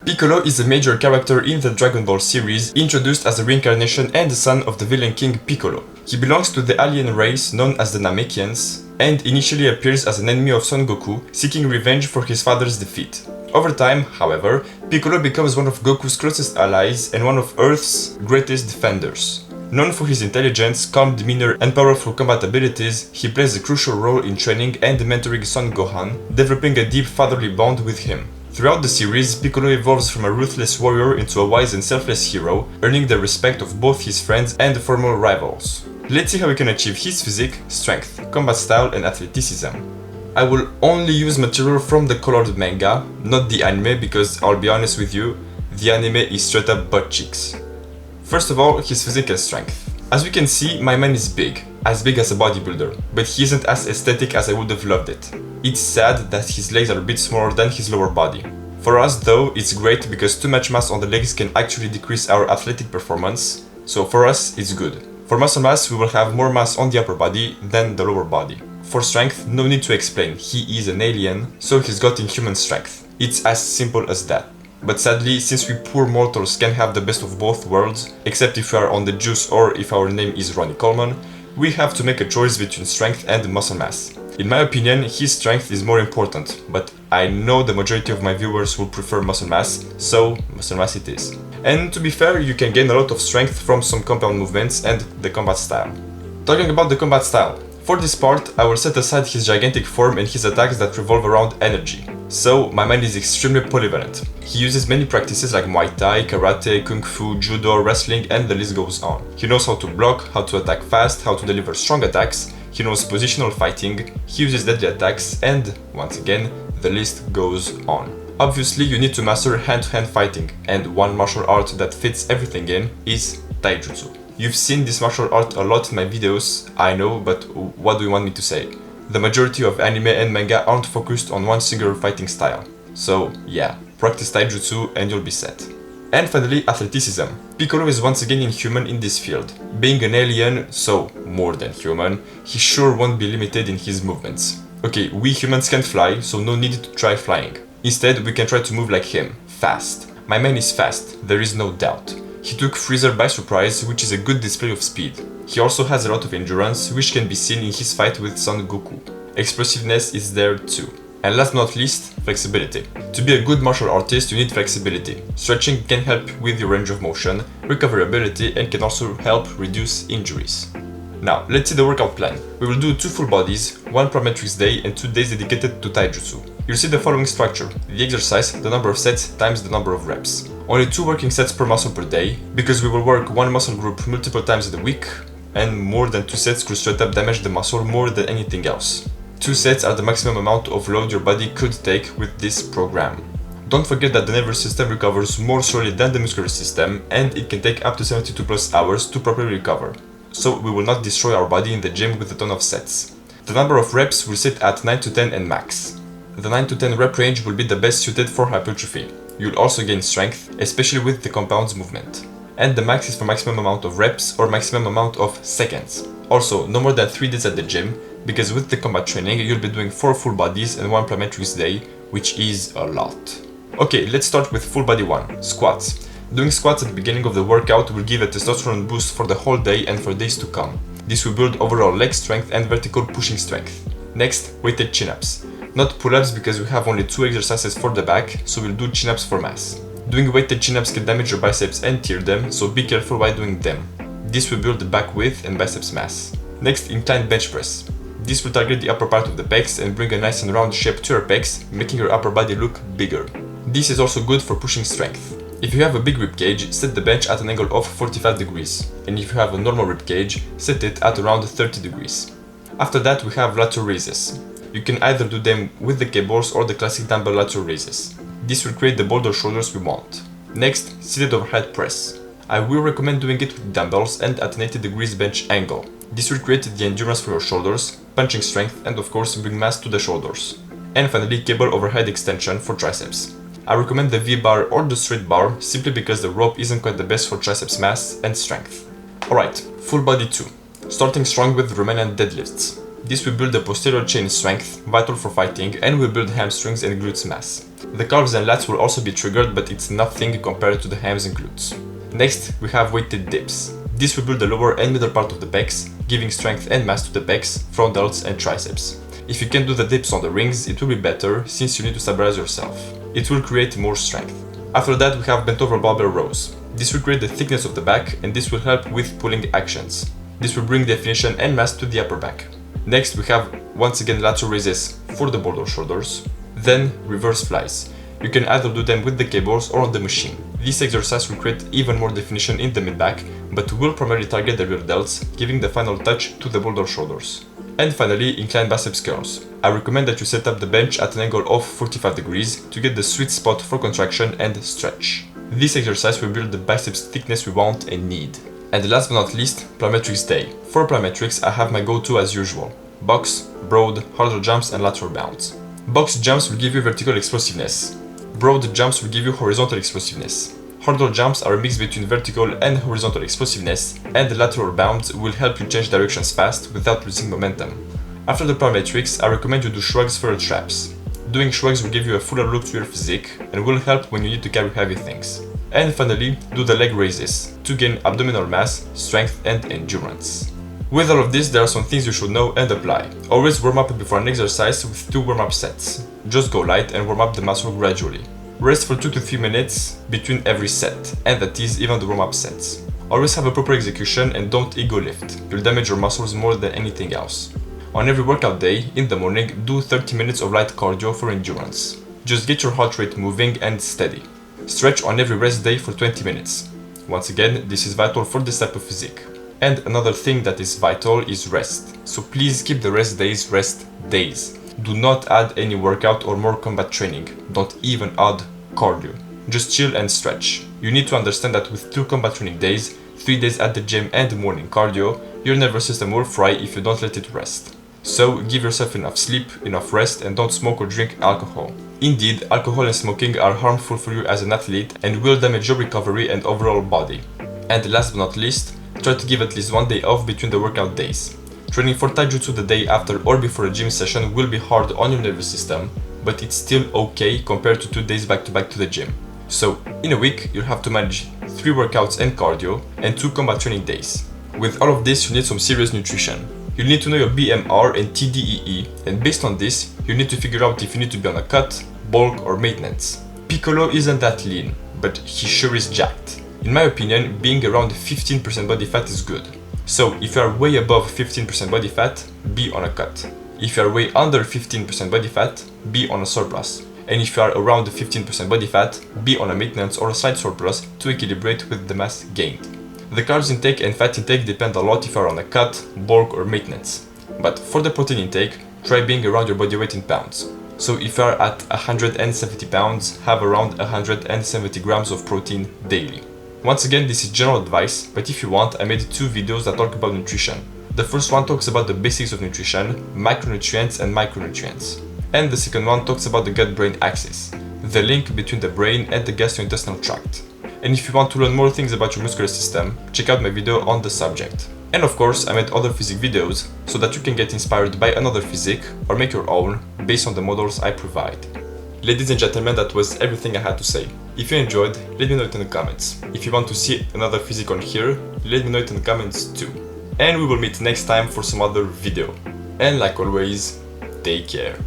Piccolo is a major character in the Dragon Ball series, introduced as a reincarnation and the son of the villain King Piccolo. He belongs to the alien race known as the Namekians, and initially appears as an enemy of Son Goku, seeking revenge for his father's defeat. Over time, however, Piccolo becomes one of Goku's closest allies and one of Earth's greatest defenders. Known for his intelligence, calm demeanor and powerful combat abilities, he plays a crucial role in training and mentoring Son Gohan, developing a deep fatherly bond with him. Throughout the series, Piccolo evolves from a ruthless warrior into a wise and selfless hero, earning the respect of both his friends and former rivals. Let's see how he can achieve his physique, strength, combat style and athleticism. I will only use material from the colored manga, not the anime, because I'll be honest with you, the anime is straight up butt cheeks. First of all, his physique and strength. As we can see, my man is big as a bodybuilder, but he isn't as aesthetic as I would have loved it. It's sad that his legs are a bit smaller than his lower body. For us though, it's great because too much mass on the legs can actually decrease our athletic performance, so for us it's good. For muscle mass, we will have more mass on the upper body than the lower body. For strength, no need to explain, he is an alien, so he's got inhuman strength. It's as simple as that. But sadly, since we poor mortals can have the best of both worlds, except if we are on the juice or if our name is Ronnie Coleman, we have to make a choice between strength and muscle mass. In my opinion, his strength is more important, but I know the majority of my viewers will prefer muscle mass, so muscle mass it is. And to be fair, you can gain a lot of strength from some compound movements and the combat style. Talking about the combat style, for this part, I will set aside his gigantic form and his attacks that revolve around energy. So, my man is extremely polyvalent. He uses many practices like Muay Thai, Karate, Kung Fu, Judo, wrestling, and the list goes on. He knows how to block, how to attack fast, how to deliver strong attacks, he knows positional fighting, he uses deadly attacks, and, once again, the list goes on. Obviously, you need to master hand-to-hand fighting, and one martial art that fits everything in is Taijutsu. You've seen this martial art a lot in my videos, I know, but what do you want me to say? The majority of anime and manga aren't focused on one single fighting style. So yeah, practice Taijutsu and you'll be set. And finally, athleticism. Piccolo is once again inhuman in this field. Being an alien, so more than human, he sure won't be limited in his movements. Okay, we humans can't fly, so no need to try flying. Instead, we can try to move like him, fast. My man is fast, there is no doubt. He took Freezer by surprise, which is a good display of speed. He also has a lot of endurance, which can be seen in his fight with Son Goku. Explosiveness is there too. And last but not least, flexibility. To be a good martial artist, you need flexibility. Stretching can help with your range of motion, recoverability, and can also help reduce injuries. Now, let's see the workout plan. We will do 2 full bodies, 1 plyometrics day and 2 days dedicated to Taijutsu. You'll see the following structure: the exercise, the number of sets times the number of reps. Only 2 working sets per muscle per day, because we will work 1 muscle group multiple times in the week, and more than 2 sets could straight up damage the muscle more than anything else. 2 sets are the maximum amount of load your body could take with this program. Don't forget that the nervous system recovers more slowly than the muscular system, and it can take up to 72 plus hours to properly recover. So we will not destroy our body in the gym with a ton of sets. The number of reps will sit at 9 to 10 and max. The 9 to 10 rep range will be the best suited for hypertrophy. You'll also gain strength, especially with the compounds movement. And the max is for maximum amount of reps or maximum amount of seconds. Also, no more than 3 days at the gym, because with the combat training you'll be doing 4 full bodies and 1 plyometrics day, which is a lot. Okay, let's start with full body 1, squats. Doing squats at the beginning of the workout will give a testosterone boost for the whole day and for days to come. This will build overall leg strength and vertical pushing strength. Next, weighted chin-ups. Not pull-ups because we have only 2 exercises for the back, so we'll do chin-ups for mass. Doing weighted chin-ups can damage your biceps and tear them, so be careful while doing them. This will build the back width and biceps mass. Next, inclined bench press. This will target the upper part of the pecs and bring a nice and round shape to your pecs, making your upper body look bigger. This is also good for pushing strength. If you have a big rib cage, set the bench at an angle of 45 degrees, and if you have a normal rib cage, set it at around 30 degrees. After that we have lateral raises. You can either do them with the cables or the classic dumbbell lateral raises. This will create the bolder shoulders we want. Next, seated overhead press. I will recommend doing it with dumbbells and at an 80 degrees bench angle. This will create the endurance for your shoulders, punching strength, and of course bring mass to the shoulders. And finally, cable overhead extension for triceps. I recommend the V-bar or the straight bar simply because the rope isn't quite the best for triceps mass and strength. Alright, full body 2. Starting strong with Romanian deadlifts. This will build the posterior chain strength, vital for fighting, and will build hamstrings and glutes mass. The calves and lats will also be triggered, but it's nothing compared to the hams and glutes. Next, we have weighted dips. This will build the lower and middle part of the pecs, giving strength and mass to the pecs, frontals, and triceps. If you can do the dips on the rings, it will be better since you need to stabilize yourself. It will create more strength. After that, we have bent over barbell rows. This will create the thickness of the back, and this will help with pulling actions. This will bring definition and mass to the upper back. Next, we have once again lateral raises for the boulder shoulders. Then reverse flies. You can either do them with the cables or on the machine. This exercise will create even more definition in the mid-back, but will primarily target the rear delts, giving the final touch to the boulder shoulders. And finally, incline biceps curls. I recommend that you set up the bench at an angle of 45 degrees to get the sweet spot for contraction and stretch. This exercise will build the biceps thickness we want and need. And last but not least, plyometrics day. For plyometrics, I have my go-to as usual: box, broad, hurdle jumps, and lateral bounds. Box jumps will give you vertical explosiveness. Broad jumps will give you horizontal explosiveness. Hurdle jumps are a mix between vertical and horizontal explosiveness, and the lateral bounds will help you change directions fast without losing momentum. After the plyometrics, I recommend you do shrugs for your traps. Doing shrugs will give you a fuller look to your physique and will help when you need to carry heavy things. And finally, do the leg raises to gain abdominal mass, strength, and endurance. With all of this, there are some things you should know and apply. Always warm up before an exercise with 2 warm-up sets. Just go light and warm up the muscle gradually. Rest for 2 to 3 minutes between every set, and that is even the warm-up sets. Always have a proper execution and don't ego lift. You'll damage your muscles more than anything else. On every workout day, in the morning, do 30 minutes of light cardio for endurance. Just get your heart rate moving and steady. Stretch on every rest day for 20 minutes. Once again, this is vital for this type of physique. And another thing that is vital is rest. So please keep the rest days. Do not add any workout or more combat training. Don't even add cardio. Just chill and stretch. You need to understand that with 2 combat training days, 3 days at the gym and morning cardio, your nervous system will fry if you don't let it rest. So give yourself enough sleep, enough rest, and don't smoke or drink alcohol. Indeed, alcohol and smoking are harmful for you as an athlete and will damage your recovery and overall body. And last but not least, try to give at least 1 day off between the workout days. Training for taijutsu the day after or before a gym session will be hard on your nervous system, but it's still okay compared to 2 days back to back to the gym. So, in a week, you'll have to manage 3 workouts and cardio and 2 combat training days. With all of this, you need some serious nutrition. You'll need to know your BMR and TDEE, and based on this, you need to figure out if you need to be on a cut, bulk, or maintenance. Piccolo isn't that lean, but he sure is jacked. In my opinion, being around 15% body fat is good. So, if you are way above 15% body fat, be on a cut. If you are way under 15% body fat, be on a surplus. And if you are around 15% body fat, be on a maintenance or a slight surplus to equilibrate with the mass gained. The carbs intake and fat intake depend a lot if you are on a cut, bulk, or maintenance. But for the protein intake, try being around your body weight in pounds. So if you are at 170 pounds, have around 170 grams of protein daily. Once again, this is general advice, but if you want, I made 2 videos that talk about nutrition. The first one talks about the basics of nutrition, macronutrients and micronutrients. And the second one talks about the gut-brain axis, the link between the brain and the gastrointestinal tract. And if you want to learn more things about your muscular system, check out my video on the subject. And of course, I made other physique videos so that you can get inspired by another physique or make your own based on the models I provide. Ladies and gentlemen, that was everything I had to say. If you enjoyed, let me know it in the comments. If you want to see another physique on here, let me know it in the comments too. And we will meet next time for some other video. And like always, take care.